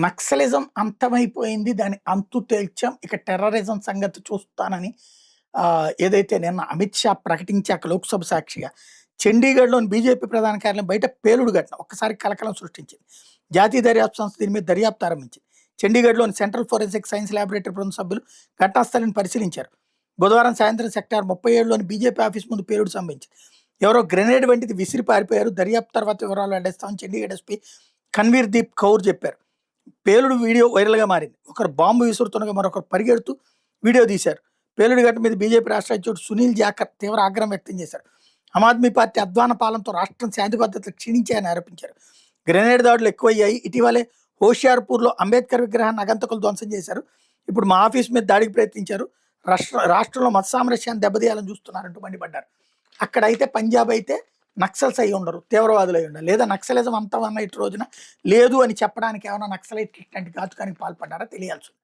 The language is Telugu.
నక్సలిజం అంతమైపోయింది. దాని అంతు తేల్చాం. ఇక టెర్రరిజం సంగతి చూస్తానని ఏదైతే నిన్న అమిత్ షా ప్రకటించాక లోక్‌సభ సాక్షిగా చండీగఢ్‌లోని బీజేపీ ప్రధాన కార్యాలయం బయట పేలుడు ఘటన ఒక్కసారి కలకలం సృష్టించింది. జాతీయ దర్యాప్తు సంస్థ దీని మీద దర్యాప్తు ఆరంభించింది. చండీగఢ్‌లోని సెంట్రల్ ఫోరెన్సిక్ సైన్స్ ల్యాబొరేటరీ బృందం సభ్యులు ఘటనా స్థలిని పరిశీలించారు. బుధవారం సాయంత్రం సెక్టార్ 37లోని బీజేపీ ఆఫీస్ ముందు పేలుడు సంభవించింది. ఎవరో గ్రెనేడ్ వంటిది విసిరి పారిపోయారు. దర్యాప్తు తర్వాత వివరాలు వెల్లడిస్తామని చండీగఢ్ ఎస్పీ కన్వీర్ దీప్ కౌర్ చెప్పారు. పేలుడు వీడియో వైరల్‌గా మారింది. ఒకరు బాంబు విసురుతుండగా మరొకరు పరిగెడుతూ వీడియో తీశారు. పేలుడు ఘటన మీద బీజేపీ రాష్ట్ర అధ్యక్షుడు సునీల్ జాఖర్ తీవ్ర ఆగ్రహం వ్యక్తం చేశారు. ఆమ్ ఆద్మీ పార్టీ అధ్వాన పాలనతో రాష్ట్రం శాంతి భద్రతలు క్షీణించాయని ఆరోపించారు. గ్రెనేడ్ దాడులు ఎక్కువయ్యాయి. ఇటీవలే హోషియార్పూర్లో అంబేద్కర్ విగ్రహాన్ని అగంతకులు ధ్వంసం చేశారు. ఇప్పుడు మా ఆఫీస్ మీద దాడికి ప్రయత్నించారు. రాష్ట్రంలో మత సామరస్యాన్ని దెబ్బతీయాలని చూస్తున్నారంటూ మండిపడ్డారు. అక్కడైతే పంజాబ్ అయితే నక్సల్స్ అయి ఉండరు, తీవ్రవాదులు అయి ఉండాలి, లేదా నక్సలిజం అంతమన్న ఇటు రోజున లేదు అని చెప్పడానికి ఏమైనా నక్సలైట్ ఇట్లాంటి ఘాతుకానికి పాల్పడ్డారా తెలియాల్సి ఉంది.